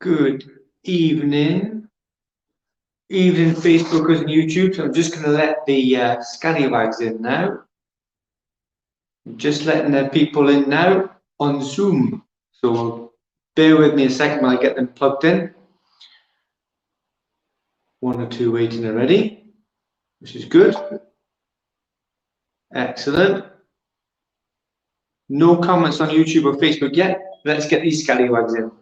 Good evening. Evening, Facebookers and YouTube. So I'm just going to let the scallywags in now. I'm just letting the people in now on Zoom. So bear with me a second while I get them plugged in. One or two waiting already, which is good. Excellent. No comments on YouTube or Facebook yet. Let's get these scallywags in.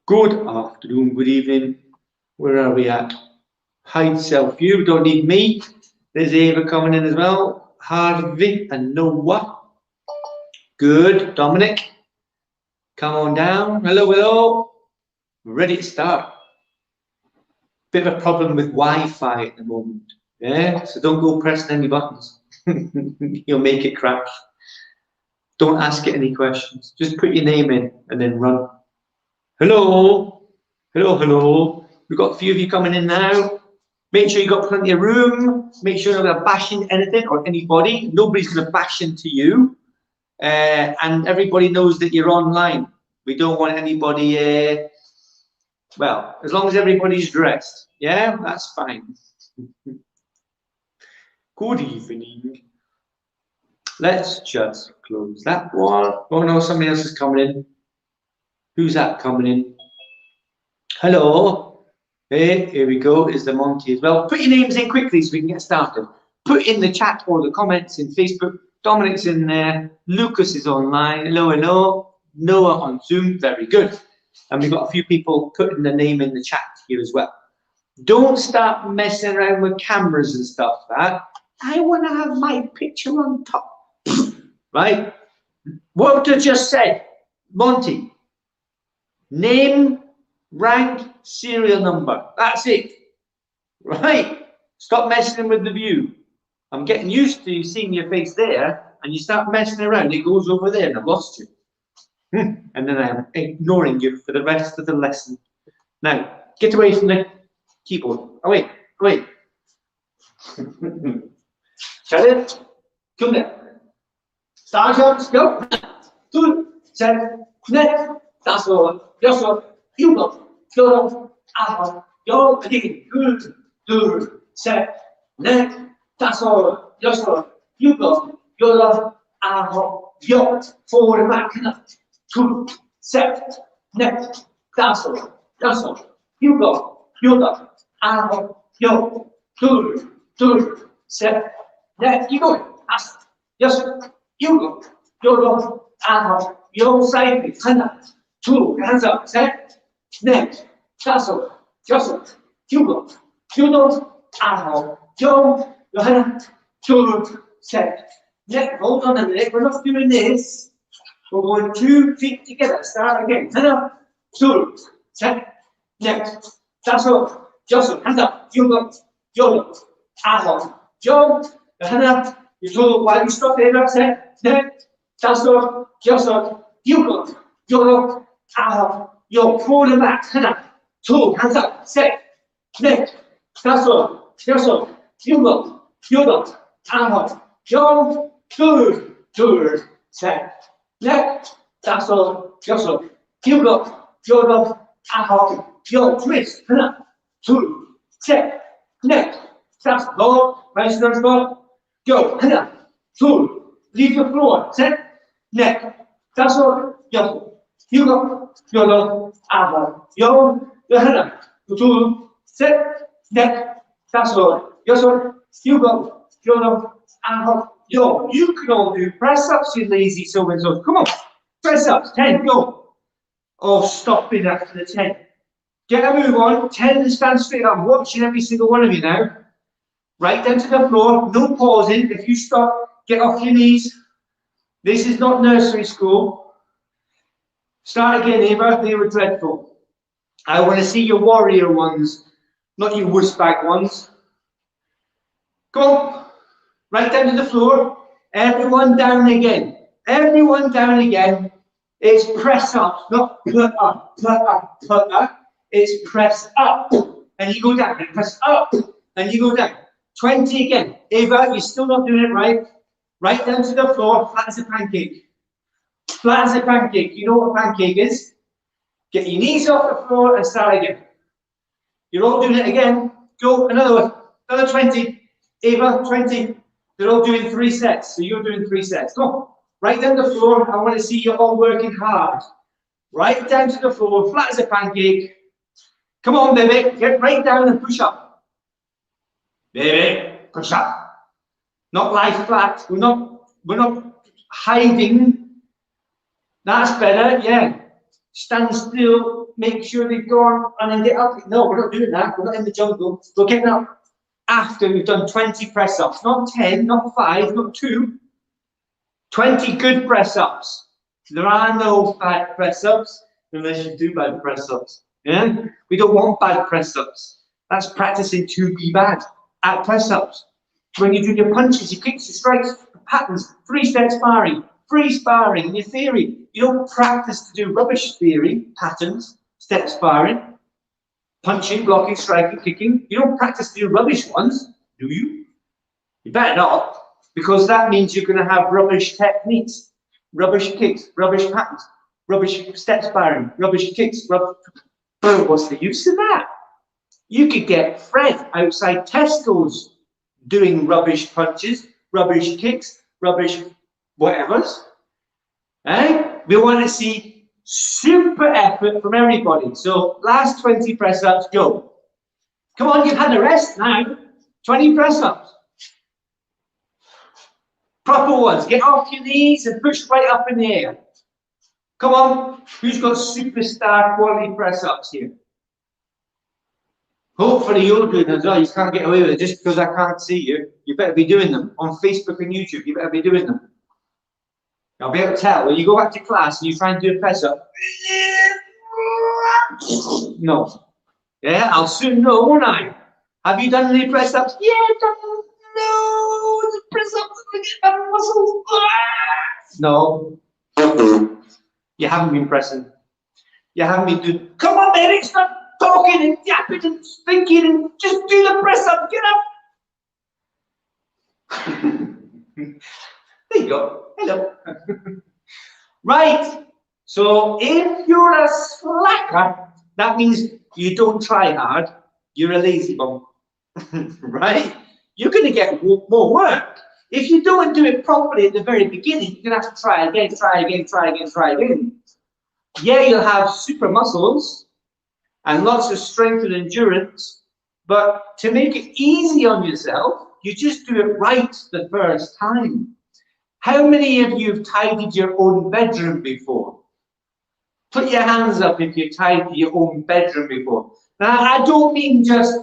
Good afternoon, good evening. Where are we at? Hide self-view, don't need me. There's Ava coming in as well. Harvey and Noah. Good. Dominic, come on down. Hello, hello. Ready to start. Bit of a problem with Wi-Fi at the moment. Yeah, so don't go pressing any buttons. You'll make it crash. Don't ask it any questions. Just put your name in and then run. Hello. Hello, hello. We've got a few of you coming in now. Make sure you've got plenty of room. Make sure you're not going to bash into anything or anybody. Nobody's going to bash into you. And everybody knows that you're online. We don't want anybody, well, as long as everybody's dressed. Yeah, that's fine. Good evening. Let's just close that one. Oh no, somebody else is coming in. Who's that coming in? Hello. Hey, here we go. Is the Monty as well? Put your names in quickly so we can get started. Put in the chat or the comments in Facebook. Dominic's in there. Lucas is online. Hello, hello. Noah on Zoom. Very good. And we've got a few people putting their name in the chat here as well. Don't start messing around with cameras and stuff. That I want to have my picture on top. Right? What I just said, Monty. Name, rank, serial number. That's it. Right? Stop messing with the view. I'm getting used to seeing your face there, and you start messing around, it goes over there, and I've lost you. And then I'm ignoring you for the rest of the lesson. Now, get away from the keyboard. Away, away. Shut it. Come there. Start jumps, go. 2, 7, net. That's all. Just all. You go. Go. Out. Go. Again. Good. 2, 7, net. That's all. Just all. You go. Go. Out. Yo. Forward and back. 2, 7, net. That's all. Just all. You go. You go. Out. Yo. 2, 2, 7, net. You go. Just you go. You go. Out. Yo. Side. 2 hands up, set, next, tassel, jostle, you go, out, yo, your hand, 2, set, next, hold on a minute, we're not doing this, we're going 2 feet together, start again, hand up, 2, set, next, tassel, jostle, hand up, you go, out, yo, your hand up, you go, while you stop there, set, next, tassel, jostle, you go, out, yo, forward and back, hand up, 2, hands up, set, next, tassel, jostle, you go, out, yo, 2, set, next, tassel, jostle, you go, out, yo, twist, hand up, 2, set, next, tassel, go, nice and go, hand up, 2, leave the floor, set, next, tassel, jostle, you go, out, yo, your hand up, 2, set, next, tassel, you go, out, yo, you can all do press ups, you lazy so-and-so. Come on, press ups, 10, go. Oh, stop it after the 10. Get a move on, 10 and stand straight up. I'm watching every single one of you now. Right down to the floor, no pausing. If you stop, get off your knees. This is not nursery school. Start again, Ava. They were dreadful. I want to see your warrior ones, not your wussbag ones. Go on. Right down to the floor. Everyone down again. Everyone down again. It's press up, not put up, put up, put up. It's press up. And you go down. And press up. And you go down. 20 again. Ava, you're still not doing it right. Right down to the floor, flat as a pancake. Flat as a pancake. You know what a pancake is? Get your knees off the floor and start again. You're all doing it again. Go, another one. Another 20. Ava, 20. They're all doing 3 sets. So you're doing 3 sets. Come on. Right down the floor. I want to see you all working hard. Right down to the floor, flat as a pancake. Come on, baby. Get right down and push up. Baby, push up. Not lie flat. We're not hiding. That's better, yeah. Stand still, make sure they go on and then get up. No, we're not doing that. We're not in the jungle. We're getting up after we've done 20 press-ups. Not 10, not 5, not 2. 20 good press-ups. There are no bad press-ups unless you do bad press-ups. Yeah? We don't want bad press-ups. That's practicing to be bad at press-ups. When you do your punches, your kicks, your strikes, patterns, 3-step sparring, free sparring, in your theory. You don't practice to do rubbish theory, patterns, step sparring, punching, blocking, striking, kicking. You don't practice to do rubbish ones, do you? You better not, because that means you're going to have rubbish techniques, rubbish kicks, rubbish patterns, rubbish step sparring, rubbish kicks, what's the use of that? You could get Fred outside Tesco's doing rubbish punches, rubbish kicks, rubbish whatevers. Eh? We want to see super effort from everybody. So last 20 press-ups, go. Come on, you've had a rest now. 20 press-ups. Proper ones. Get off your knees and push right up in the air. Come on. Who's got superstar quality press-ups here? Hopefully you're doing them as well. You can't get away with it just because I can't see you. You better be doing them on Facebook and YouTube. You better be doing them. I'll be able to tell when you go back to class and you try and do a press up. No. Yeah, I'll soon know, won't I? Have you done any press ups? Yeah, I've done loads of press ups to get my muscles. No. You haven't been pressing. You haven't been doing. Come on, Eric, stop talking and yapping and thinking and just do the press up. Get up. There you go. Hello. Right. So if you're a slacker, that means you don't try hard. You're a lazy bum. Right? You're going to get more work. If you don't do it properly at the very beginning, you're going to have to try again, try again, try again, try again. Yeah, you'll have super muscles and lots of strength and endurance, but to make it easy on yourself, you just do it right the first time. How many of you have tidied your own bedroom before? Put your hands up if you've tidied your own bedroom before. Now, I don't mean just,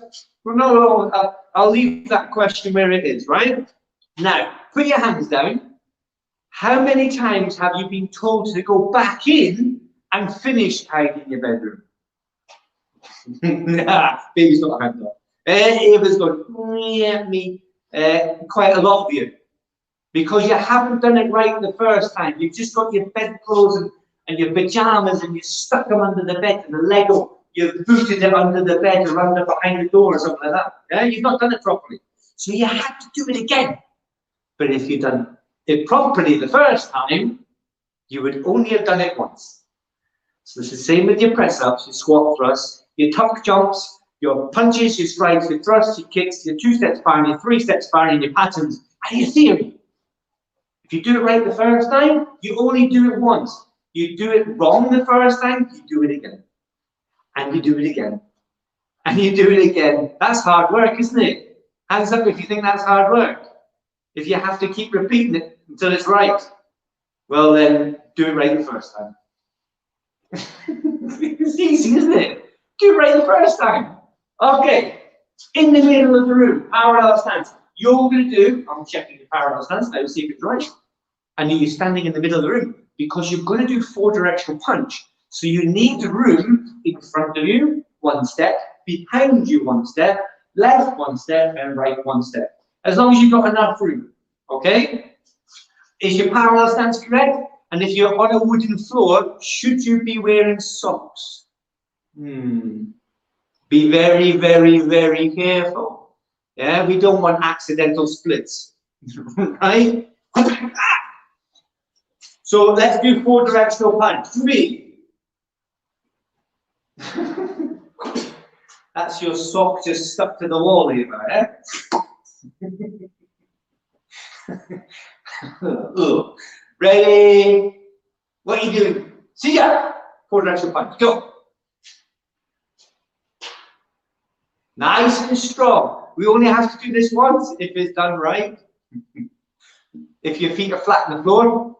no, I'll leave that question where it is, right? Now, put your hands down. How many times have you been told to go back in and finish tidying your bedroom? Nah, baby's got a hand up. Ava's going, yeah, me. Quite a lot of you. Because you haven't done it right the first time. You've just got your bedclothes and your pajamas and you stuck them under the bed and the Lego. You've booted it under the bed or under behind the door or something like that. Yeah? You've not done it properly. So you have to do it again. But if you've done it properly the first time, you would only have done it once. So it's the same with your press-ups, your squat thrusts, your tuck jumps, your punches, your strikes, your thrusts, your kicks, your 2-step sparring, your 3-step sparring, your patterns, and your theory. If you do it right the first time, you only do it once. You do it wrong the first time, you do it again. And you do it again. And you do it again. That's hard work, isn't it? Hands up if you think that's hard work. If you have to keep repeating it until it's right, well then, do it right the first time. It's easy, isn't it? Do it right the first time. Okay, in the middle of the room, parallel stance. You're going to do, I'm checking the parallel stance now to see if it's right. And you're standing in the middle of the room because you're going to do 4-directional punch. So you need the room in front of you, 1 step, behind you 1 step, left 1 step, and right 1 step. As long as you've got enough room, okay? Is your parallel stance correct? And if you're on a wooden floor, should you be wearing socks? Be very, very, very careful. Yeah, we don't want accidental splits, right? So let's do 4-directional punch. 3, That's your sock just stuck to the wall here, eh? Ready? What are you doing? See ya! Forward action punch. Go. Nice and strong. We only have to do this once if it's done right. If your feet are flat on the floor.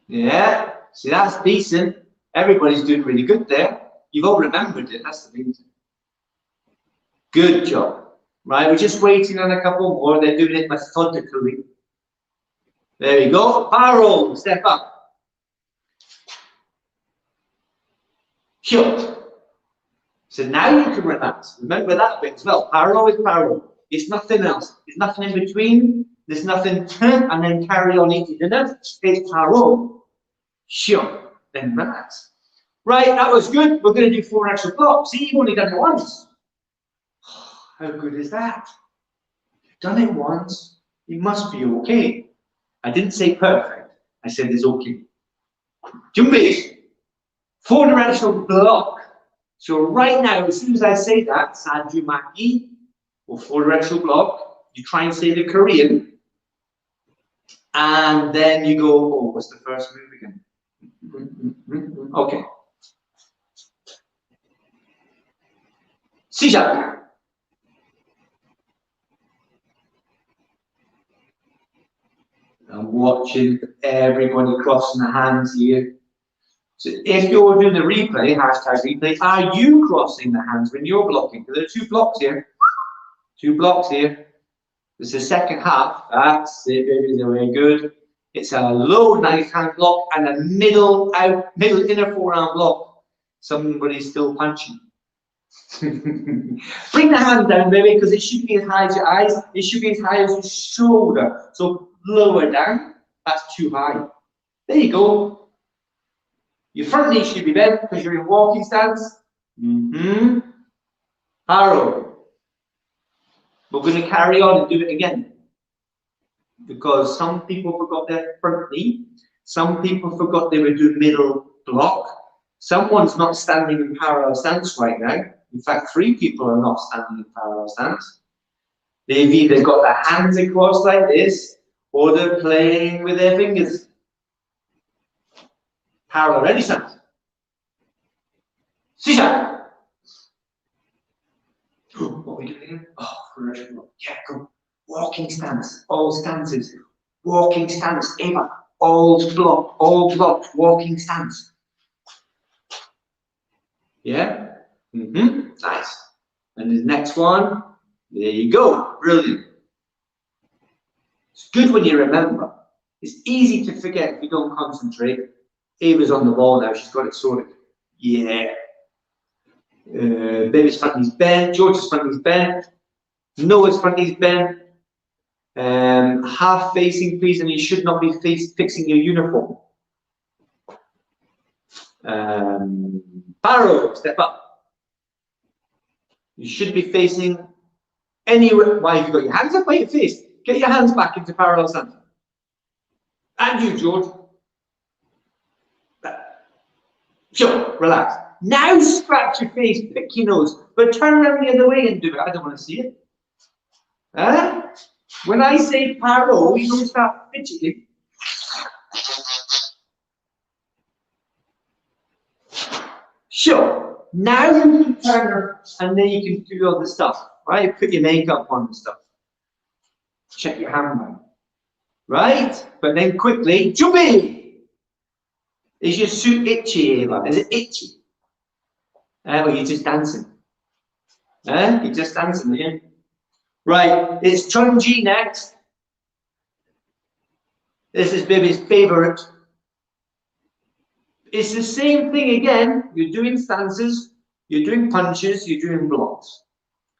Yeah. See, that's decent. Everybody's doing really good there. You've all remembered it. That's the thing. Good job. Right, we're just waiting on a couple more. They're doing it methodically. There you go. Power roll. Step up. Sure. So now you can relax. Remember that bit as well. Power roll is power roll. It's nothing else. There's nothing in between. There's nothing and then carry on eating dinner. It's power roll. Sure. Then relax. Right, that was good. We're going to do 4 extra blocks. See, you've only done it once. How good is that? You've done it once. You must be okay. I didn't say perfect. I said it's okay. Jumbies. 4 directional block. So right now, as soon as I say that, Sajumaki, or 4 directional block, you try and say the Korean. And then you go, oh, what's the first move again? Okay. 시작. I'm watching everybody crossing the hands here. So if you're doing the replay, hashtag replay, are you crossing the hands when you're blocking? Because there are 2 blocks here. 2 blocks here. This is the second half. That's it, baby. Very good. It's a low nice hand block and a middle inner forearm block. Somebody's still punching. Bring the hand down, baby, because it should be as high as your eyes. It should be as high as your shoulder. So lower down. That's too high. There you go. Your front knee should be bent because you're in walking stance. Arrow. We're going to carry on and do it again. Because some people forgot their front knee. Some people forgot they were doing middle block. Someone's not standing in parallel stance right now. In fact, 3 people are not standing in parallel stance. They've either got their hands across like this, or they're playing with their fingers. Parallel, ready, stance. Sisha. What are we doing here? Oh, yeah, go. Walking stance, all stances. Walking stance, Eva. All block, walking stance. Yeah? Nice. And the next one, there you go. Brilliant. It's good when you remember. It's easy to forget if you don't concentrate. Ava's on the ball now, she's got it sorted. Yeah. Baby's front knee's bent, George's front knee's bent, Noah's front knee's bent. Half facing, please, and you should not be fixing your uniform. Barrow, step up. You should be facing anywhere. Why have you got your hands up by your face? Get your hands back into parallel stance. And you, George. Sure, relax. Now scratch your face, pick your nose, but turn around the other way and do it. I don't want to see it. Huh? When I say paro, you don't start fidgeting. Sure. Now you can turn and then you can do all the stuff, right? Put your makeup on and stuff. Check your handbag. Right? But then quickly, jumpy! Is your suit itchy, Ava? Is it itchy? Or you're just dancing? You're just dancing, yeah? Right, it's Chunji next. This is baby's favorite. It's the same thing again. You're doing stances, you're doing punches, you're doing blocks.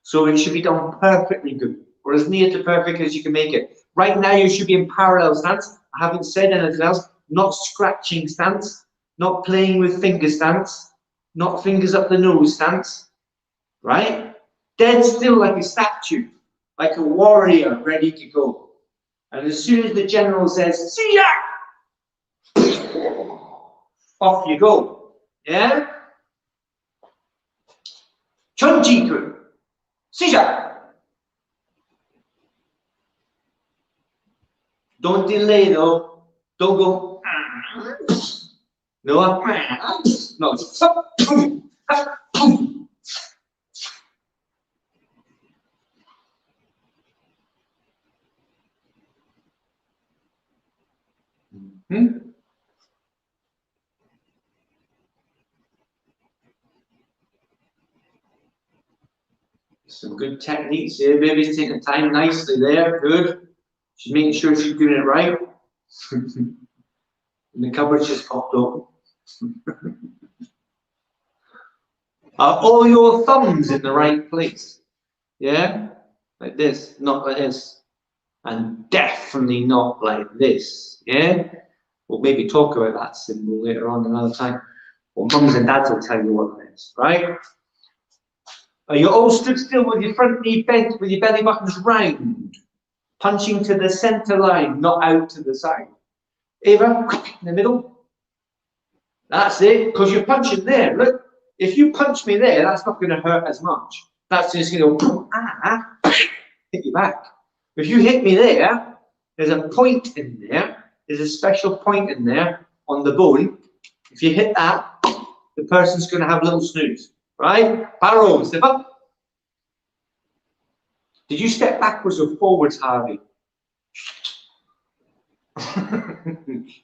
So it should be done perfectly good, or as near to perfect as you can make it. Right now you should be in parallel stance. I haven't said anything else. Not scratching stance, not playing with finger stance, not fingers up the nose stance, right? Dead still like a statue, like a warrior ready to go. And as soon as the general says, see ya, off you go, yeah? Chunji kun. Sisha. Don't delay though. Don't go. No. No. Some good techniques here. Baby's taking time nicely there. Good. She's making sure she's doing it right. And the cupboard just popped open. Are all your thumbs in the right place? Yeah? Like this, not like this. And definitely not like this. Yeah? We'll maybe talk about that symbol later on another time. Well, mums and dads will tell you what that is, right? Are you all stood still with your front knee bent, with your belly buttons round? Punching to the center line, not out to the side. Ava, in the middle. That's it, because you're punching there. Look, if you punch me there, that's not going to hurt as much. That's just going to hit you back. If you hit me there, there's a point in there. There's a special point in there on the bone. If you hit that, the person's going to have a little snooze. Right? Paro, step up. Did you step backwards or forwards, Harvey?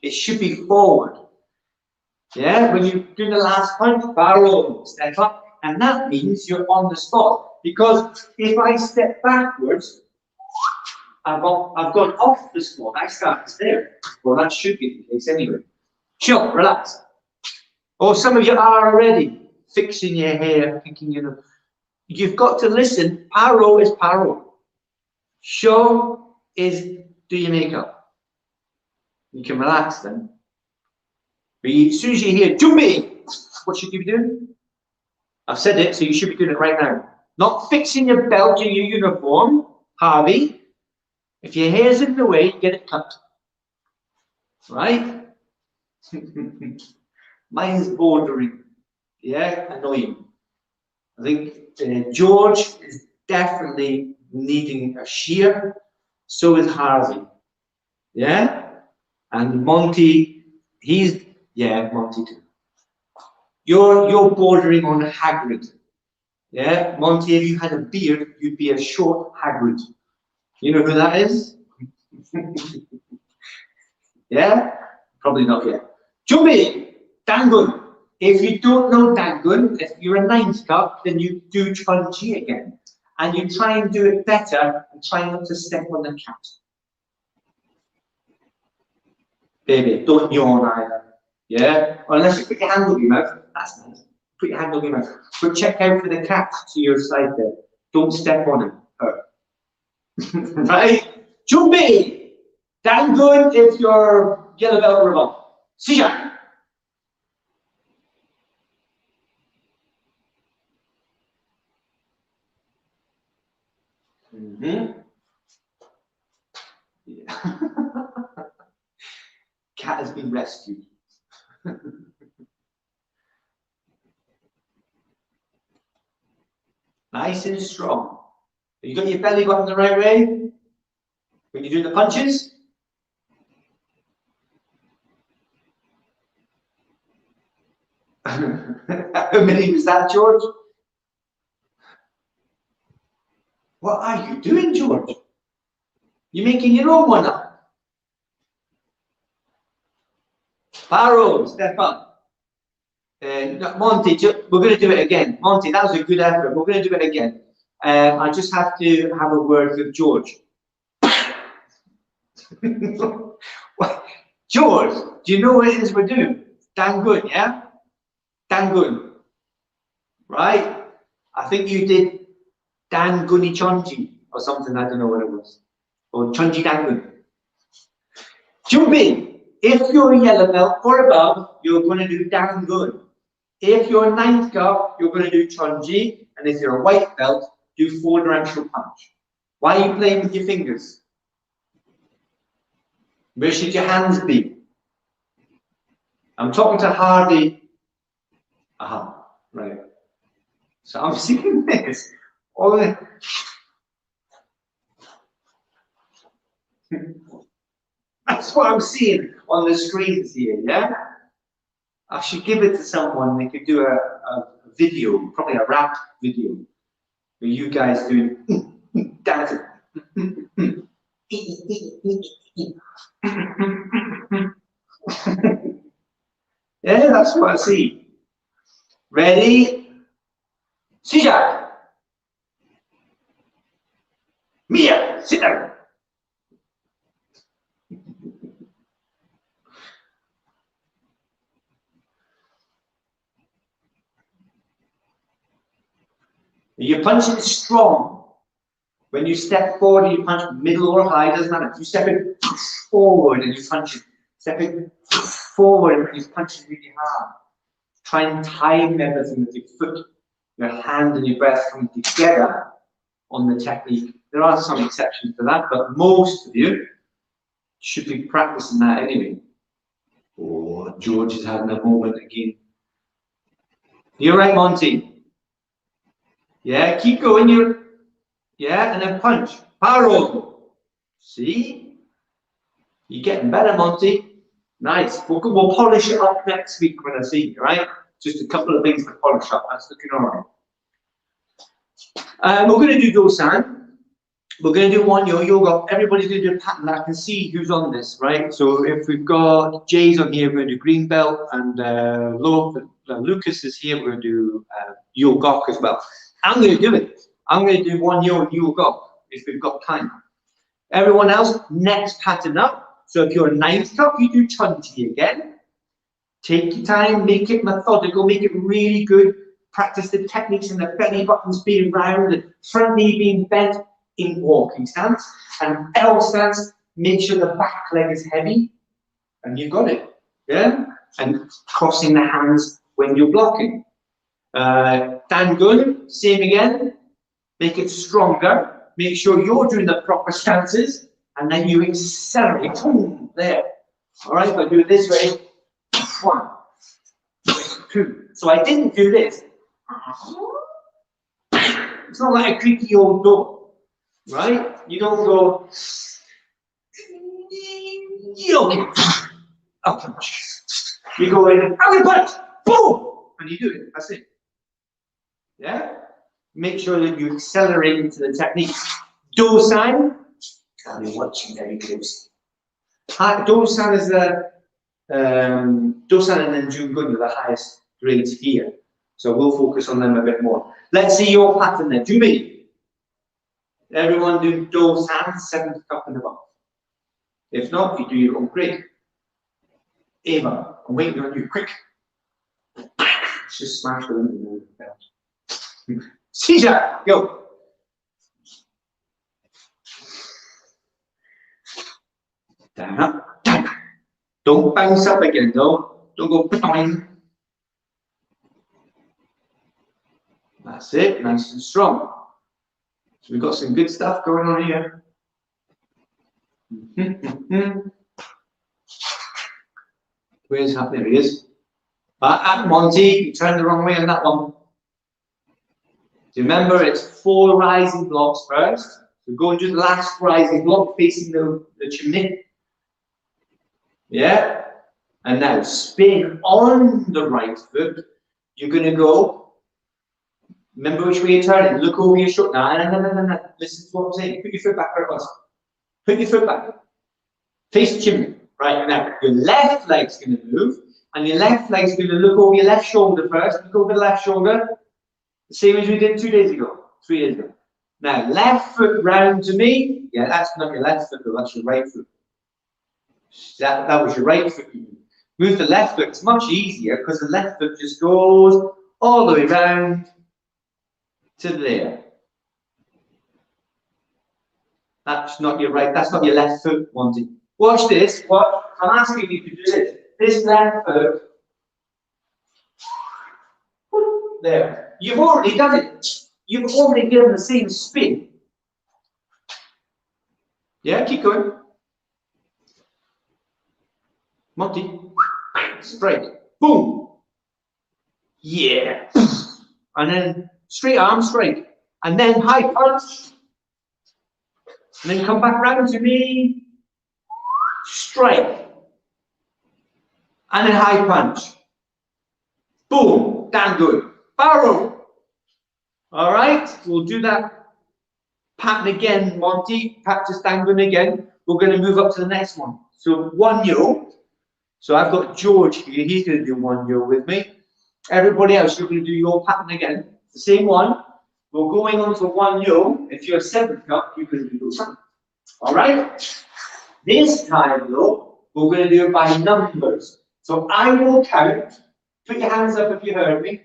It should be forward. Yeah, when you do the last punch, paro, step up. And that means you're on the spot. Because if I step backwards, I've gone off the spot. I started there. Well, that should be the case anyway. Chill, relax. Or some of you are already fixing your hair, thinking, you know, you've got to listen. Paro is paro. Show is do your makeup. You can relax then. But as soon as you hear Jumbi, what should you be doing? I've said it, so you should be doing it right now. Not fixing your belt or your uniform, Harvey. If your hair's in the way, get it cut. Right? Mine's bordering. Yeah, annoying. I think George is definitely needing a shear. So is Harvey. Yeah? And Monty, Monty too. You're bordering on Hagrid. Yeah? Monty, if you had a beard, you'd be a short Hagrid. You know who that is? Yeah? Probably not yet. Jumbi, Dangun. If you don't know Dangun, if you're a 9th cup, then you do Chunji again. And you try and do it better and try not to step on the cat. Baby, don't yawn either. Yeah? Or unless you put your hand over your mouth, that's nice. Put your hand over your mouth. But check out for the cat to your side there. Don't step on him. Right? Jumbi, Dangun if you're yellow belt or above. Sija. Yeah. Cat has been rescued. Nice and strong. Have you got your belly button the right way? When you do the punches? How many was that, George? What are you doing, George? You're making your own one up. Paro, step up. Monty, we're going to do it again. Monty, that was a good effort. We're going to do it again. I just have to have a word with George. George, do you know what it is we're doing? Dangun, yeah? Dangun. Right? I think you did Danguni Chonji or something, I don't know what it was. Or Chonji Dangun. Jumbi, if you're a yellow belt or above, you're going to do Dangun. If you're a 9th cup, you're going to do Chonji. And if you're a white belt, do 4-directional punch. Why are you playing with your fingers? Where should your hands be? I'm talking to Hardy. Aha, right. So I'm seeing this. All the... That's what I'm seeing on the screens here, yeah? I should give it to someone. They could do a video, probably a rap video, where you guys doing dancing. Yeah, that's what I see. Ready? Sija! Mia, sit down. Your punching is strong. When you step forward, you punch middle or high, doesn't matter. You step it forward and you punch it. Step it forward and you punch it really hard. Try and time everything with your foot, your hand and your breath coming together on the technique. There are some exceptions to that, but most of you should be practicing that anyway. Oh, George is having a moment again. You're right, Monty. Yeah, keep going. Yeah, and then punch. Paro. See? You're getting better, Monty. Nice. We'll polish it up next week when I see you, right? Just a couple of things to polish up. That's looking all right. We're going to do Dosan. We're going to do one yoga. Everybody's going to do a pattern. I can see who's on this, right? So if we've got Jay's on here, we're going to do green belt, and Lucas is here. We're going to do yogok as well. I'm going to do it. I'm going to do one yogok if we've got time. Everyone else, next pattern up. So if you're a ninth cup, you do 20 again. Take your time, make it methodical, make it really good. Practice the techniques and the belly buttons being round and front knee being bent in walking stance. And L stance, make sure the back leg is heavy. And you've got it. Yeah? And crossing the hands when you're blocking. Dangun, same again. Make it stronger. Make sure you're doing the proper stances. And then you accelerate. Boom, there. All right, I'll do it this way. 1, 2. So I didn't do this. It's not like a creaky old door, right? You don't go. Okay. Up. You go in. I'm gonna punch. Boom, and you do it. That's it. Yeah. Make sure that you accelerate into the technique. Dosan. I'll be watching very closely. Dosan is the Dosan and then Jungun are the highest grades here. So we'll focus on them a bit more. Let's see your pattern then. Jumi. Everyone do Dosan, 7th cup and above. If not, you do your own grade. Ava, I'm waiting on you. Quick. Just smash them. Caesar, go. Down, up, down. Don't bounce up again though. Don't go boing. That's it, nice and strong. So we've got some good stuff going on here. Where's that? There he is. Monty, you turned the wrong way on that one. So remember, it's 4 rising blocks first. So go and do the last rising block facing the chimney. Yeah? And now spin on the right foot. You're going to go. Remember which way you're turning. Look over your shoulder. No. Listen to what I'm saying. Put your foot back where it was. Put your foot back. Face the chimney. Right now, your left leg's going to move. And your left leg's going to look over your left shoulder first. Look over the left shoulder. The same as we did 2 days ago. 3 days ago. Now, left foot round to me. Yeah, that's not your left foot, though. That's your right foot. That was your right foot. Move the left foot. It's much easier because the left foot just goes all the way round to there. That's not your right. That's not your left foot, Monty. Watch this. What I'm asking you to do this. This left foot. There. You've already done it. You've already given the same spin. Yeah, keep going. Monty. Straight. Boom. Yeah. And then straight arm, straight. And then high punch. And then come back round to me. Strike. And then high punch. Boom. Damn good. Barrel. All right. We'll do that pattern again, Monty. Practice dangling again. We're going to move up to the next one. So 1-yo. So I've got George here. He's going to do 1-yo with me. Everybody else, you're going to do your pattern again. The same one. We're going on to 1-yo. If you're 7th cup, you can do something. All right. This time, though, we're going to do it by numbers. So I will count. Put your hands up if you heard me.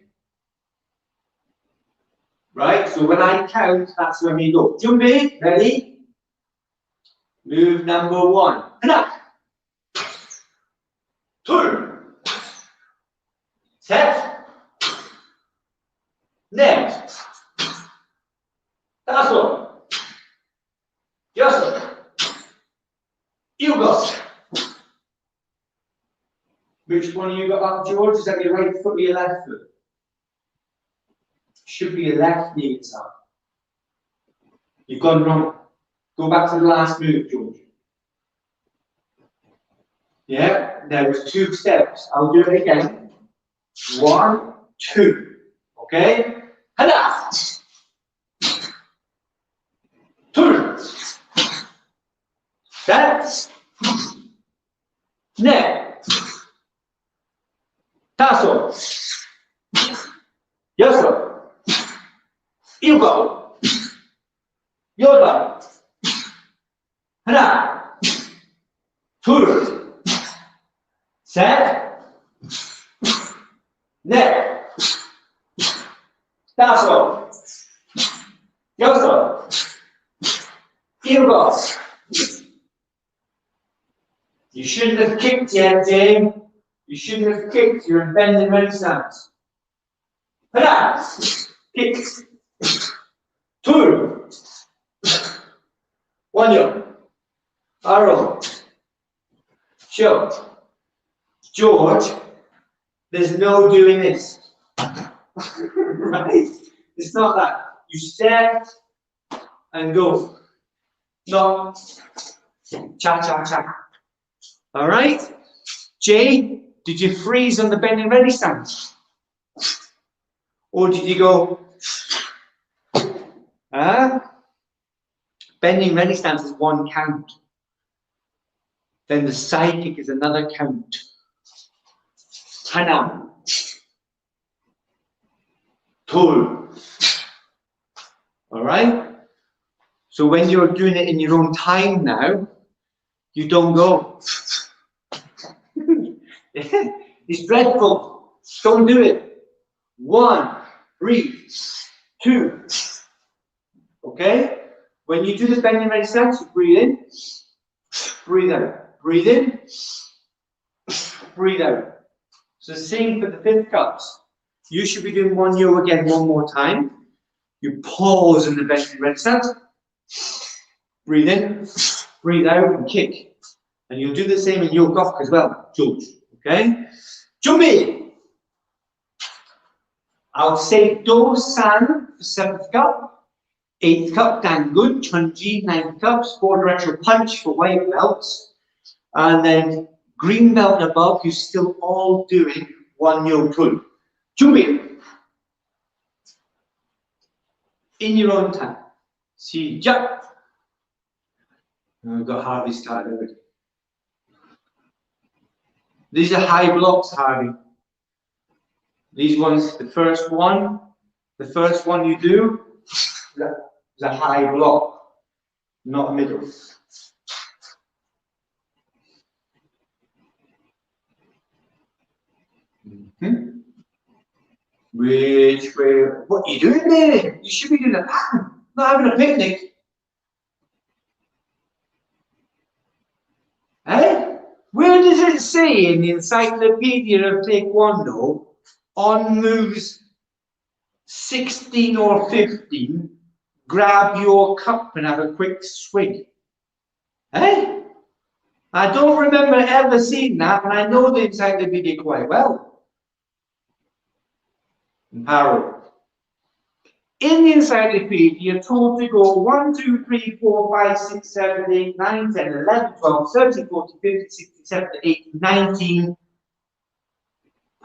Right. So when I count, that's when we go. Jumbi, ready? Move number 1. Enough. 2. Set. Next. Taso. Yoso. Ugos. Which one you got up, George? Is that your right foot or your left foot? Should be your left knee it's up. You've gone wrong. Go back to the last move, George. Yeah, there was 2 steps. I'll do it again. 1, 2. Okay? Hada! 2. Set. Next. Taso. Yoso. Yugo. Yoda. Hana. 2. Set. Next. Taso. Yoso. Yugo. You shouldn't have kicked yet, Dave. You shouldn't have kicked. You're in bending ready stance. Hana. Kick. 2. 1-yo. Arrow. Show. George, there's no doing this. Right? It's not that. You step and go. No. Cha cha cha. All right? Jay, did you freeze on the bending ready stance? Or did you go? Bending ready stance is 1 count. Then the side kick is another count. Hana. 2. All right? So when you're doing it in your own time now, you don't go. It's dreadful. Don't do it. 1, breathe. 2. Okay? When you do the bending ready stance, you breathe in, breathe out. Breathe in, breathe out. So same for the 5th cups. You should be doing 1-yo again 1 more time. You pause in the bending ready stance. Breathe in, breathe out, and kick. And you'll do the same in your gok as well, George. Okay? Jumbi! I'll say Do San for 7th cup. 8th cup, Dangun, Chunji, 9th cups, 4 directional punch for white belts. And then green belt and above, you're still all doing 1-yo pull. Jumbi! In your own time. See, jump. I've got Harvey started already. These are high blocks, Harvey. These ones, the first one you do, is a high block, not a middle. Which way? What are you doing there? You should be doing a pattern, not having a picnic. Eh? Where does it say in the Encyclopedia of Taekwondo, on moves 16 or 15, grab your cup and have a quick swig? Eh? I don't remember ever seeing that, and I know the encyclopedia quite well. Harold. In the encyclopedia, you're told to go 1, 2, 3, 4, 5, 6, 7, 8, 9, 10, 11, 12, 13, 14, 15, 16, 17, 18, 19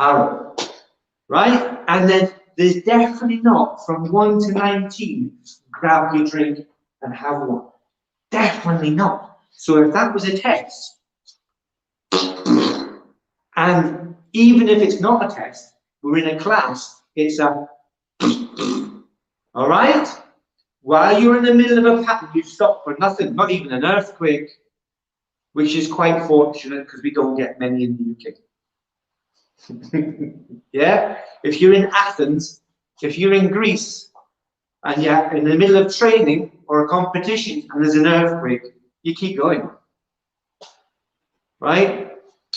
arrow. Right? And then there's definitely not from 1 to 19, grab your drink and have one. Definitely not. So if that was a test, and even if it's not a test, we're in a class, it's a all right? While you're in the middle of a pattern, you stop for nothing, not even an earthquake, which is quite fortunate because we don't get many in the UK. Yeah? If you're in Athens, if you're in Greece, and you're in the middle of training or a competition and there's an earthquake, you keep going. Right?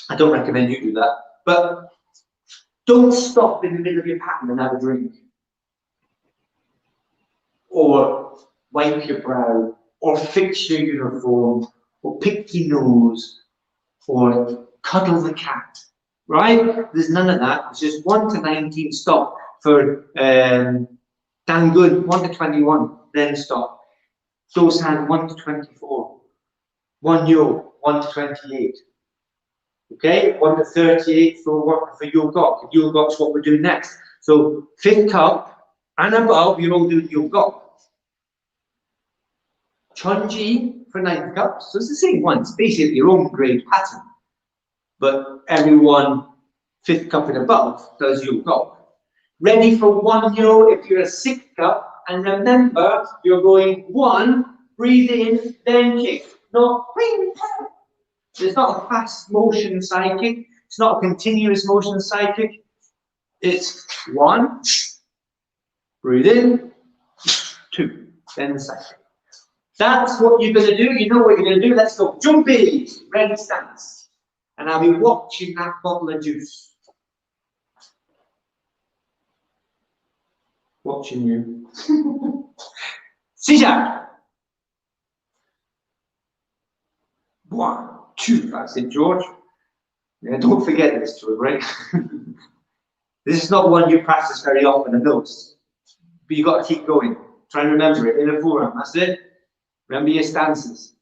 I don't recommend you do that. But don't stop in the middle of your pattern and have a drink. Or wipe your brow, or fix your uniform, or pick your nose, or cuddle the cat. Right? There's none of that. It's just 1 to 19 stop for dang good, 1 to 21, then stop. Dosan 1 to 24. 1 yo, 1 to 28. Okay, 1 to 38 for Yogok. Yogok's what we're doing next. So 5th cup and above, you're all doing Yogok. Chunji for 9th cup. So it's the same one. It's basically your own grade pattern. But everyone 5th cup and above does Yogok. Ready for 1 yo if you're a 6th cup. And remember, you're going 1, breathe in, then kick. Not it's not a fast motion side kick. It's not a continuous motion side kick. It's 1, breathe in, 2, then the side kick. That's what you're going to do. You know what you're going to do. Let's go. Jumpies, ready stance. And I'll be watching that bottle of juice. Watching you. Sijak. 1, 2. That's it, George. Yeah, don't forget this, George, right? This is not one you practice very often, I know. But you've got to keep going. Try and remember it in a forearm. That's it. Remember your stances.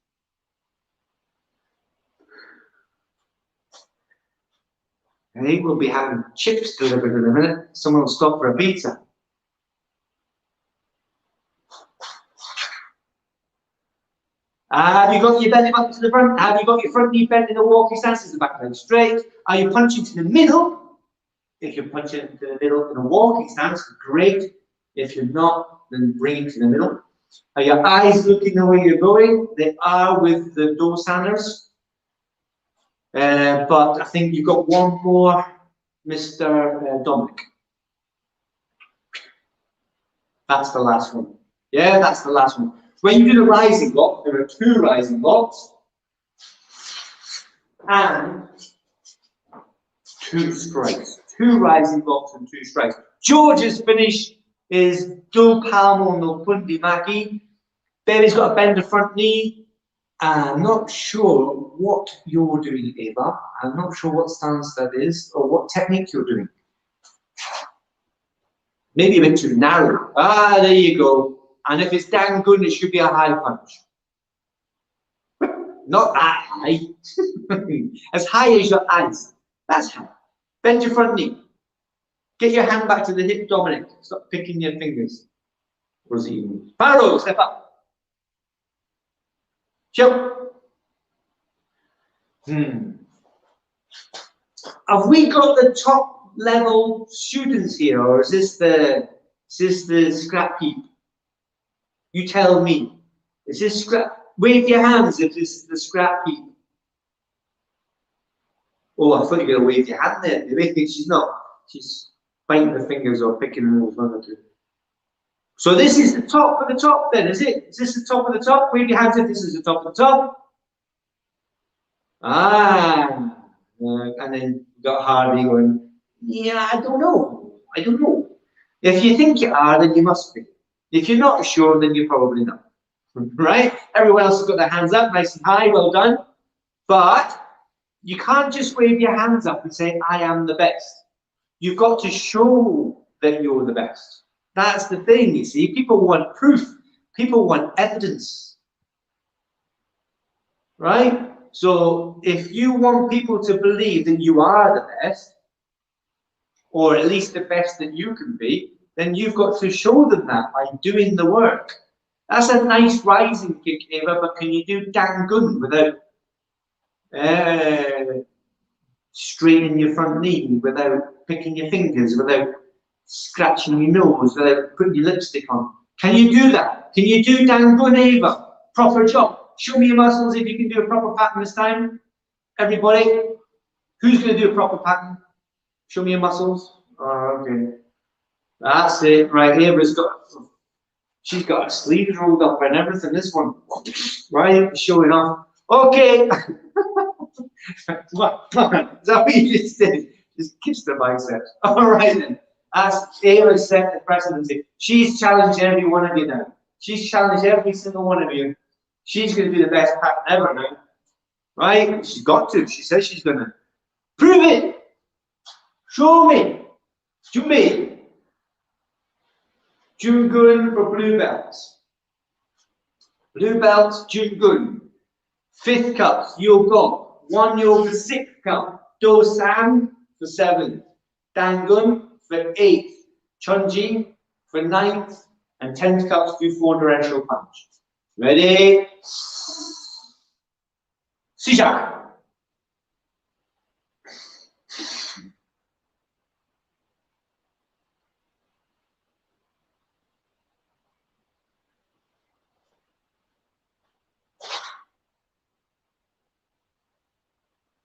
I think we'll be having chips delivered in a minute. Someone will stop for a pizza. Have you got your belly button to the front? Have you got your front knee bent in a walking stance? Is the back leg straight? Are you punching to the middle? If you're punching to the middle in a walking stance, great. If you're not, then bring it to the middle. Are your eyes looking the way you're going? They are with the Dosanners. But I think you've got one more, Mr. Dominic. That's the last one. Yeah, that's the last one. When you do the rising block, there are 2 rising blocks and 2 strikes. 2 rising blocks and 2 strikes. George's finish is do palmo no pundi maki. Baby's got to bend the front knee. I'm not sure what you're doing, Eva. I'm not sure what stance that is or what technique you're doing. Maybe a bit too narrow. Ah, there you go. And if it's dang good, it should be a high punch. Not that high. As high as your eyes. That's high. Bend your front knee. Get your hand back to the hip, Dominic. Stop picking your fingers. Or is it even? Paro, step up. Chill. Have we got the top level students here, or is this the scrap heap? You tell me. Is this scrap? Wave your hands if this is the scrap heap. Oh, I thought you were going to wave your hand there. She's not. She's biting her fingers or picking her nose, one or two. So this is the top of the top then, is it? Is this the top of the top? Wave your hands if this is the top of the top. Ah. And then you got Harvey going, yeah, I don't know. I don't know. If you think you are, then you must be. If you're not sure, then you're probably not. Right? Everyone else has got their hands up, nice and high, well done. But you can't just wave your hands up and say, I am the best. You've got to show that you're the best. That's the thing, you see. People want proof. People want evidence. Right? So if you want people to believe that you are the best, or at least the best that you can be, then you've got to show them that by doing the work. That's a nice rising kick, Eva, but can you do Dangun without straightening your front knee, without picking your fingers, without scratching your nose, without putting your lipstick on? Can you do that? Can you do Dangun, Eva? Proper job. Show me your muscles if you can do a proper pattern this time. Everybody, who's going to do a proper pattern? Show me your muscles. Oh, okay. That's it. Right, Eva's she's got her sleeves rolled up and everything. This one, right, showing off. Okay. What? Is that what you just did? Just kiss the biceps. All right then. As Eva set the presidency, she's challenged every one of you now. She's challenged every single one of you. She's going to do the best pattern ever now. Right? She's got to. She says she's going to. Prove it. Show me. To me. Jungun for blue belts. Blue belts, Jungun. 5th cups, Yoga. 1 yoga 6th cup. Dosan for 7th. Dangun for 8th. Chunji for 9th. And 10th cups do 4 directional punch. Ready? Sijak.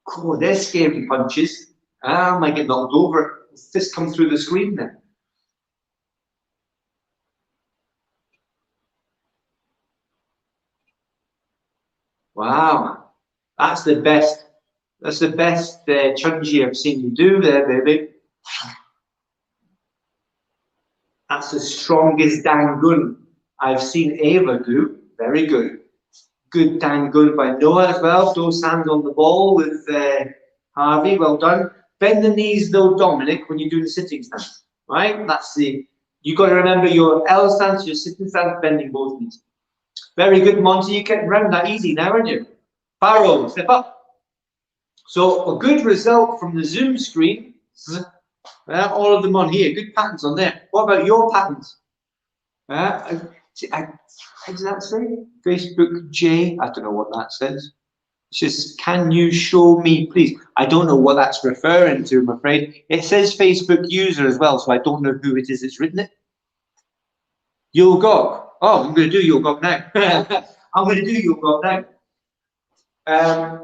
Cool, they're scary punches. I might get knocked over. Fist come through the screen then. Wow, that's the best. That's the best chunji I've seen you do there, baby. That's the strongest dangun I've seen Eva do. Very good. Good dangun by Noah as well. Those hands on the ball with Harvey. Well done. Bend the knees though, Dominic, when you're doing the sitting stance. Right? That's the. You got to remember your L stance, your sitting stance, bending both knees. Very good, Monty. You're getting around that easy now, aren't you? Barrow, step up. So a good result from the Zoom screen. All of them on here. Good patterns on there. What about your patterns? How does that say? Facebook J. I don't know what that says. It's just, can you show me, please? I don't know what that's referring to, I'm afraid. It says Facebook user as well, so I don't know who it is that's written it. Yogok. Oh, I'm going to do Yogok now. I'm going to do Yogok now.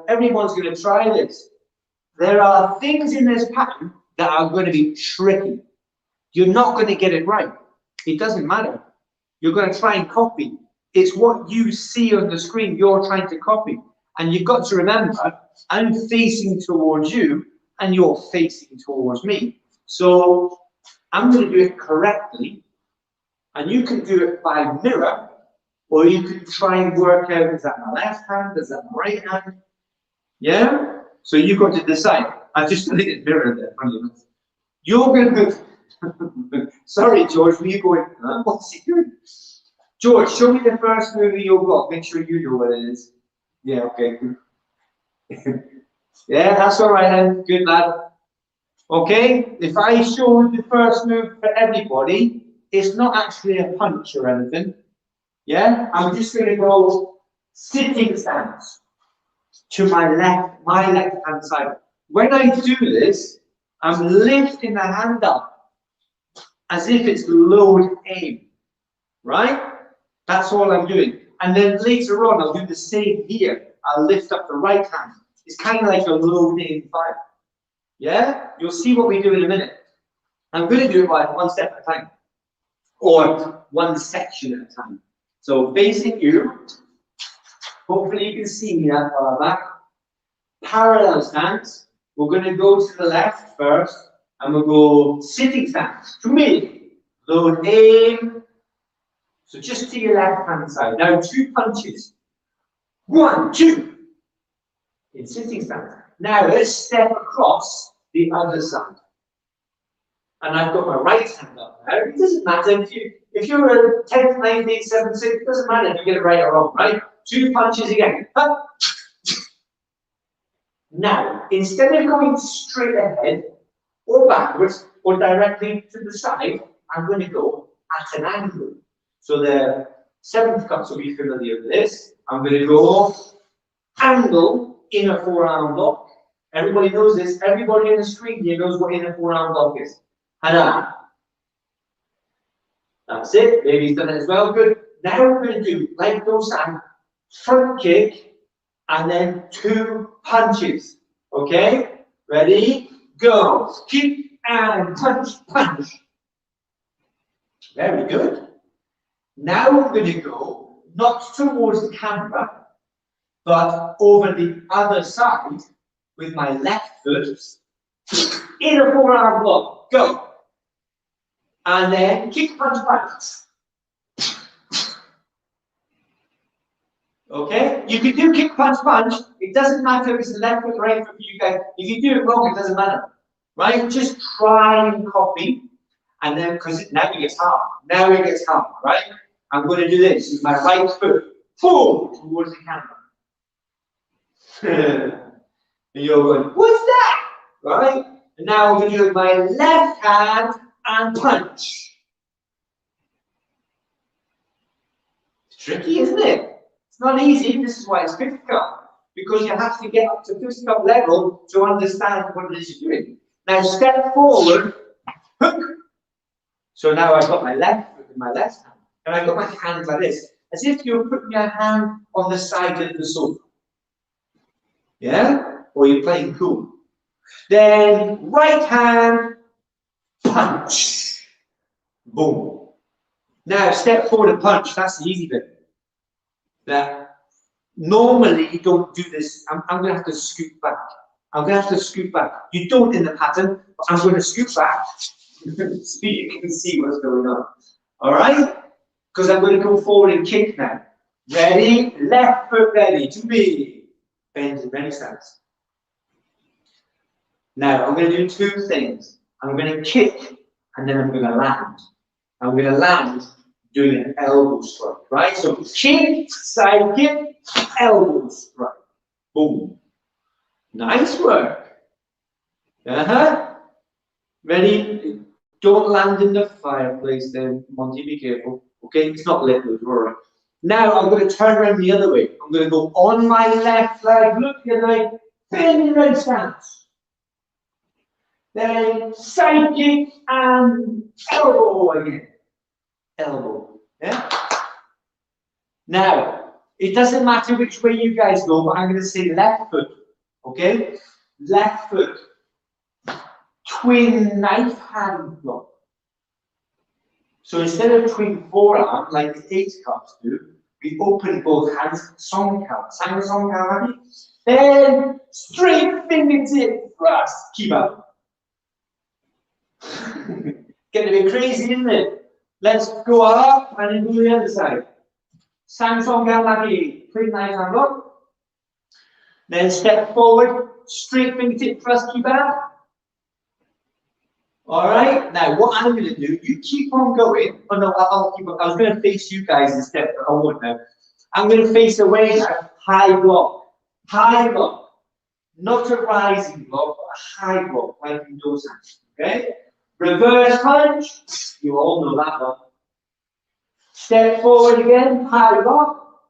Everyone's going to try this. There are things in this pattern that are going to be tricky. You're not going to get it right. It doesn't matter. You're going to try and copy. It's what you see on the screen you're trying to copy. And you've got to remember, I'm facing towards you and you're facing towards me. So I'm going to do it correctly. And you can do it by mirror, or you can try and work out, is that my left hand, is that my right hand? Yeah? So you've got to decide. I just deleted mirror there. You're going to... Sorry, George, were you going, huh? What's he doing? George, show me the first move of your block. Make sure you know what it is. Yeah, okay. Yeah, that's all right then. Good lad. Okay, if I show the first move for everybody, it's not actually a punch or anything. Yeah, I'm just going to go sitting stance to my left hand side. When I do this, I'm lifting the hand up as if it's load aim, right? That's all I'm doing. And then later on, I'll do the same here. I'll lift up the right hand. It's kind of like a load aim fire. Yeah? You'll see what we do in a minute. I'm going to do it like one step at a time, or one section at a time. So facing you, hopefully you can see me that far back. Parallel stance. We're going to go to the left first, and we'll go sitting stance. To me, load aim. So just to your left hand side. Now 2 punches. 1, 2. In sitting stance. Now let's step across the other side. and I've got my right hand up there. It doesn't matter if you're a 10th, 9th, 8th, 7th, 6th, it doesn't matter if you get it right or wrong, right? 2 punches again. Now, instead of going straight ahead, or backwards, or directly to the side, I'm going to go at an angle. So the 7th cups will be familiar with this. I'm going to go angle, inner forearm block. Everybody knows this. Everybody on the screen here knows what inner forearm block is. Hana. That's it. Baby's done it as well. Good. Now we're going to do, like those times, front kick, and then 2 punches. Okay? Ready? Go. Kick and punch, punch. Very good. Now we're going to go, not towards the camera, but over the other side with my left foot. Inner forearm block. Go. And then kick, punch, punch. Okay? You can do kick, punch, punch. It doesn't matter if it's the left foot or right foot for you guys. If you do it wrong, it doesn't matter. Right? Just try and copy. And then, because now it gets hard. Now it gets hard, right? I'm going to do this with my right foot. Forward towards the camera. And you're going, what's that? Right? And now I'm going to do it with my left hand and punch. It's tricky, isn't it? It's not easy. This is why it's 5th cup. Because you have to get up to 5th cup level to understand what it is you're doing. Now step forward, hook. So now I've got my left foot in my left hand, and I've got my hands like this, as if you're putting your hand on the side of the sofa. Yeah? Or you're playing cool. Then right hand, punch. Boom. Now step forward and punch, that's the easy bit. Now, normally you don't do this. I'm going to have to scoot back. I'm going to have to scoot back. You don't in the pattern, but I'm going to scoot back so you can see what's going on. All right? Because I'm going to go forward and kick now. Ready? Left foot ready. To me. Bend in ready stance. Now, I'm going to do 2 things. I'm going to kick, and then I'm going to land. I'm going to land doing an elbow strike, right? So kick, side kick, elbow strike. Boom. Nice work. Ready? Don't land in the fireplace then, Monty, be careful. Okay, it's not liquid, alright. Now I'm going to turn around the other way. I'm going to go on my left leg, look the other way, bend in right stance. Then side kick and elbow again. Elbow. Yeah? Now, it doesn't matter which way you guys go, but I'm going to say left foot. Okay? Left foot. Twin knife hand block. So instead of twin forearm, like the 8 cups do, we open both hands, song count. Sang the song count, happy? Then straight fingertip thrust. Keep up. Getting a bit crazy, isn't it? Let's go up and then do the other side. Sang song count, happy? Twin knife hand block. Then step forward, straight fingertip thrust. Keep up. All right, now what I'm going to do, you keep on going. Oh no, I'll keep on. I was going to face you guys instead, but I won't now. I'm going to face away now. High block. High block. Not a rising block, but a high block, like in those hands. Okay? Reverse punch. You all know that one. Step forward again. High block.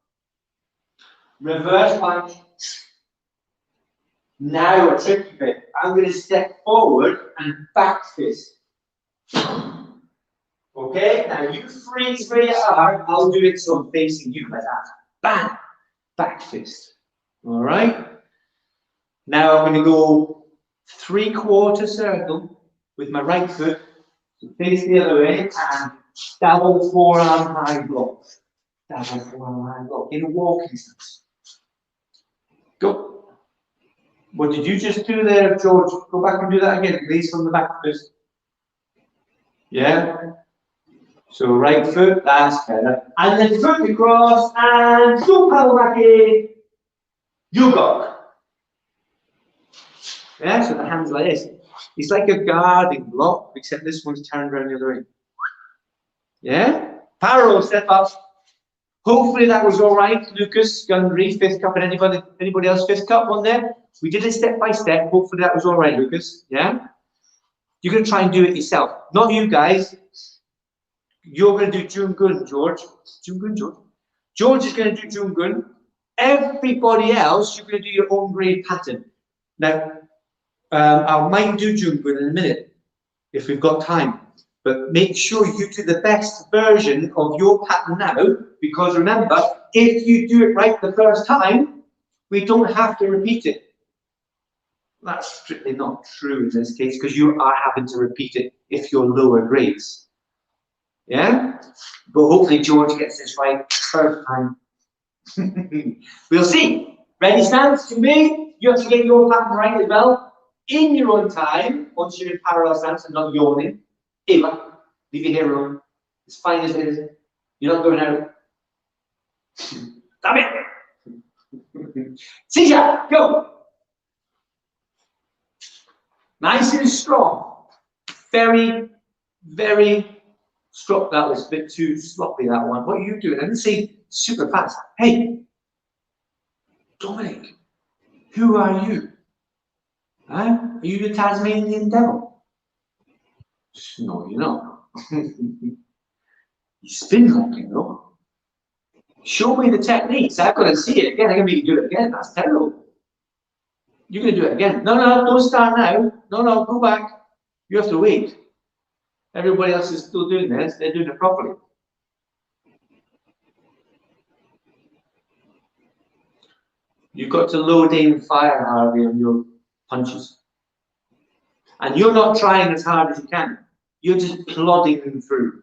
Reverse punch. Now a tricky bit. I'm going to step forward and back fist. Okay, now you freeze where you are. I'll do it so I'm facing you like that. Bang! Back fist. All right. Now I'm going to go 3/4 circle with my right foot. So face the other way and double forearm high block. Double forearm high block in a walking stance. Go. What did you just do there, George? Go back and do that again, please, from the back first. Yeah? So right foot, that's better. And then foot across and super back in. You got. Yeah, so the hands like this. It's like a guarding block, except this one's turned around the other way. Yeah? Parallel step up. Hopefully that was all right. Lucas, Gundry, fifth cup, and anybody else fifth cup on there? We did it step by step. Hopefully that was all right, Lucas. Yeah? You're going to try and do it yourself. Not you guys. You're going to do Jungun, George. Jungun, George. George is going to do Jungun. Everybody else, you're going to do your own grade pattern. Now, I might do Jungun in a minute, if we've got time. But make sure you do the best version of your pattern now, because remember, if you do it right the first time, we don't have to repeat it. That's strictly not true in this case, because you are having to repeat it if you're lower grades. Yeah? But hopefully George gets this right first time. We'll see. Ready, stance? To me, you have to get your pattern right as well, in your own time, once you're in parallel stance and not yawning. Eva, leave your hair alone. It's fine as it is. You're not going out. Damn it! Sisha, go! Nice and strong. Very, very strong. That was a bit too sloppy, that one. What are you doing? I didn't say super fast. Hey, Dominic, who are you? Huh? Are you the Tasmanian devil? No, you're not. You spin hooking, though. Show me the techniques. I've got to see it again. I'm going to make you do it again. That's terrible. You're going to do it again. No, no, don't start now. No, no, go back. You have to wait. Everybody else is still doing this. They're doing it properly. You've got to load in fire, Harvey, on your punches. And you're not trying as hard as you can. You're just plodding them through.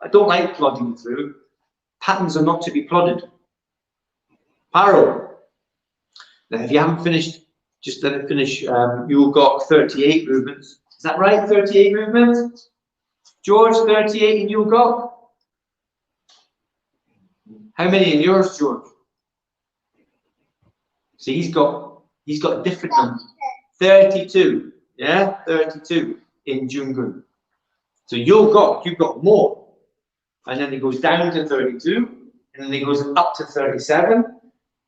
I don't like plodding through. Patterns are not to be plodded. Parallel. Now, if you haven't finished, just let it finish. You've got 38 movements. Is that right? 38 movements? George, 38 in you got? How many in yours, George? See, he's got a different number. 32. Yeah, 32 in Jungun. So you've got more. And then it goes down to 32, and then it goes up to 37,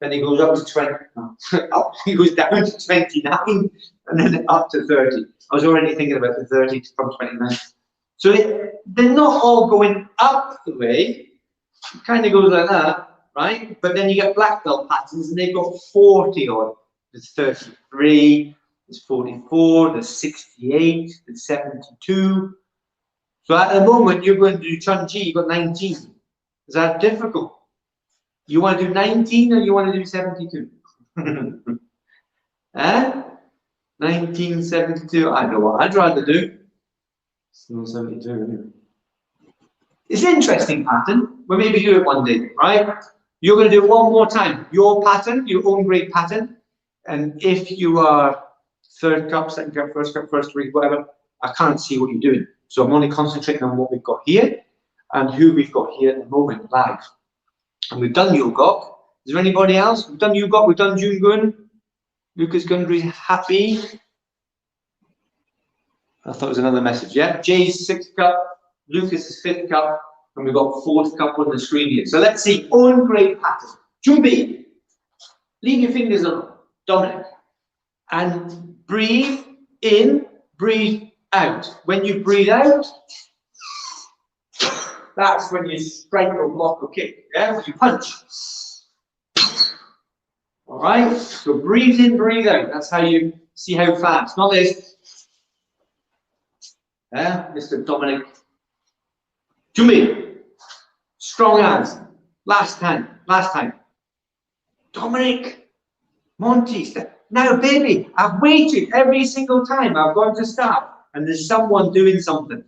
then it goes up to 20, no, it goes down to 29, and then up to 30. I was already thinking about the 30 from 29. So they're not all going up the way. It kind of goes like that, right? But then you get black belt patterns, and they've got 40 on. There's 33, there's 44, there's 68, there's 72. So at the moment, you're going to do Chun-Chi, you've got 19. Is that difficult? You want to do 19 or you want to do 72? Eh? 1972, I know what I'd rather do. 72. It's an interesting pattern. We'll maybe do it one day, right? You're going to do it one more time. Your pattern, your own grade pattern. And if you are third cup, second cup, first week, whatever, I can't see what you're doing. So I'm only concentrating on what we've got here and who we've got here at the moment live. And we've done Yogok. Is there anybody else? We've done Yogok, we've done Jungun. Lucas Gundry happy. I thought it was another message. Yeah, Jay's 6th cup, Lucas is 5th cup, and we've got 4th cup on the screen here. So let's see, own grade pattern. Jumbi, leave your fingers alone. Dominic. And breathe in, breathe out. When you breathe out, that's when you strike or block or kick. Yeah, you punch. All right. So breathe in, breathe out. That's how you see how fast. Not this. Yeah, Mr. Dominic. To me. Strong hands. Last time. Last time. Dominic. Monty. Now, baby, I've waited every single time I've gone to start. And there's someone doing something.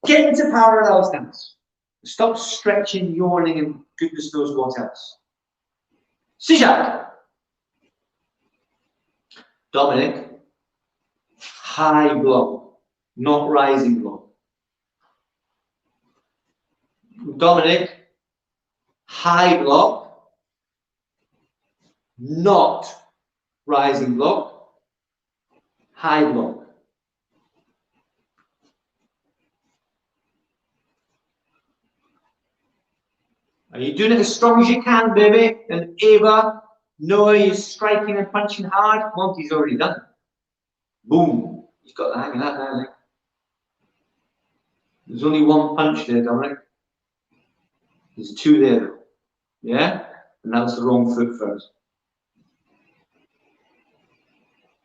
Get into parallel stance. Stop stretching, yawning, and goodness knows what else. Sijak. Dominic. High block, not rising block. Dominic. High block, not rising block. High block. Are you doing it as strong as you can, baby? And Ava, Noah, you're striking and punching hard. Monty's already done it. Boom. He's got the hang of that now, I think. There's only one punch there, Dominic. There's two there. Yeah? And that's the wrong foot first.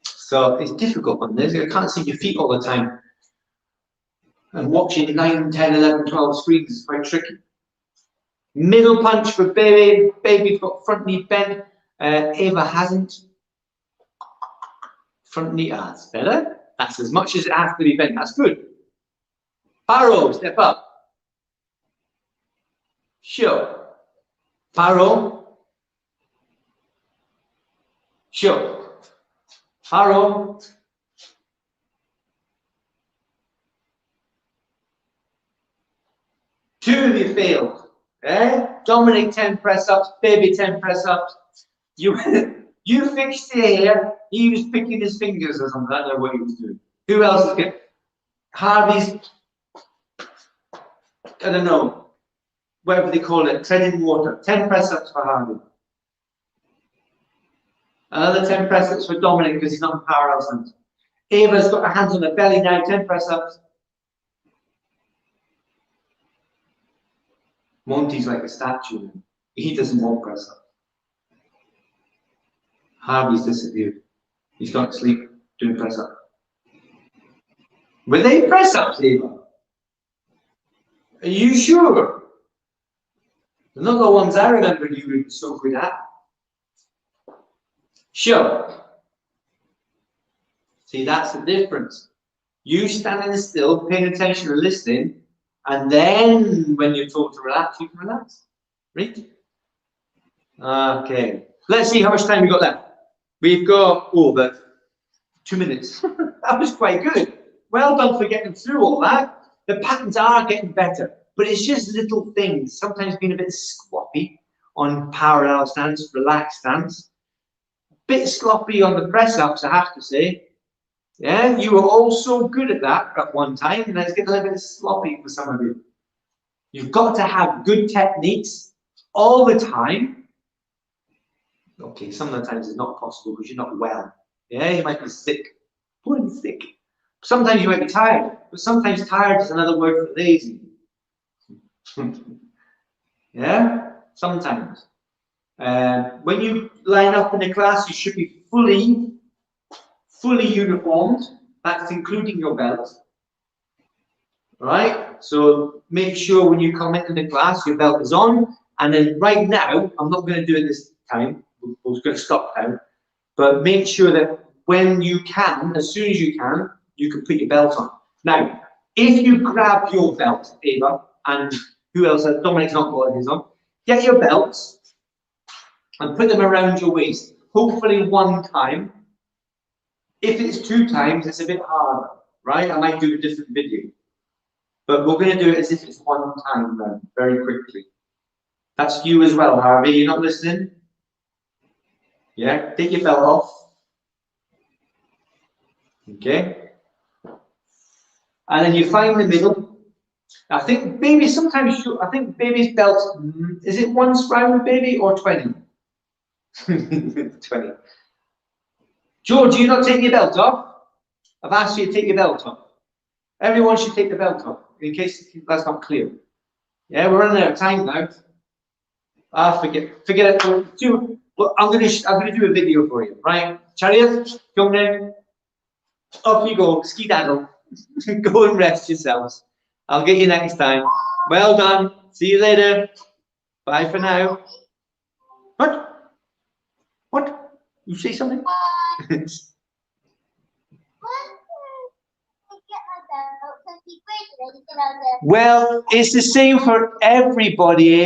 So it's difficult on this. I can't see your feet all the time. And watching 9, 10, 11, 12 screens is quite tricky. Middle punch for baby. Baby's got front knee bent. Ava hasn't. Front knee, that's better. That's as much as it has to be bent. That's good. Paro, step up. Sure. Paro. Sure. Paro. Two of you failed. Eh? Dominic 10 press ups, baby 10 press ups. You fixed the hair, he was picking his fingers or something. I don't know what he was doing. Who else is good? Harvey's, I don't know, whatever they call it, treading water. 10 press ups for Harvey. Another 10 press ups for Dominic because he's not in parallel stance. Ava's got her hands on her belly now, 10 press ups. Monty's like a statue. He doesn't want press ups. Harvey's disappeared. He's gone to sleep doing press ups. Were they press ups, Ava? Are you sure? They're not the ones I remember you were so good at. Sure. See, that's the difference. You standing still, paying attention and listening, and then when you're told to relax, you can relax. Right? Okay. Let's see how much time we got left. We've got, about 2 minutes. That was quite good. Well done for getting through all that. The patterns are getting better, but it's just little things. Sometimes being a bit sloppy on parallel stance, relaxed stance. A bit sloppy on the press ups, I have to say. Yeah, you were all so good at that at one time, and it's getting a little bit sloppy for some of you. You've got to have good techniques all the time. Okay, some of the times it's not possible because you're not well. Yeah, you might be sick. Bloody sick. Sometimes you might be tired, but sometimes tired is another word for lazy. Yeah, sometimes. When you line up in the class, you should be fully uniformed. That's including your belt. Right? So make sure when you come into the class, your belt is on. And then right now, I'm not going to do it this time. We're going to stop now. But make sure that when you can, as soon as you can put your belt on. Now, if you grab your belt, Ava, and who else? Dominic's not got his on. Get your belts and put them around your waist. Hopefully one time. If it's 2 times, it's a bit harder, right? I might do a different video. But we're going to do it as if it's 1 time now, very quickly. That's you as well, Harvey. You're not listening? Yeah, take your belt off. Okay. And then you find the middle. I think baby sometimes I think baby's belt, is it 1 round, baby, or 20? 20. George, you not taking your belt off? I've asked you to take your belt off. Everyone should take the belt off, in case that's not clear. Yeah, we're running out of time now. Forget it. I'm gonna do a video for you, right? Chariot, come down. Off you go, ski-daddle. Go and rest yourselves. I'll get you next time. Well done. See you later. Bye for now. What? What? You say something? Well, it's the same for everybody, Abe.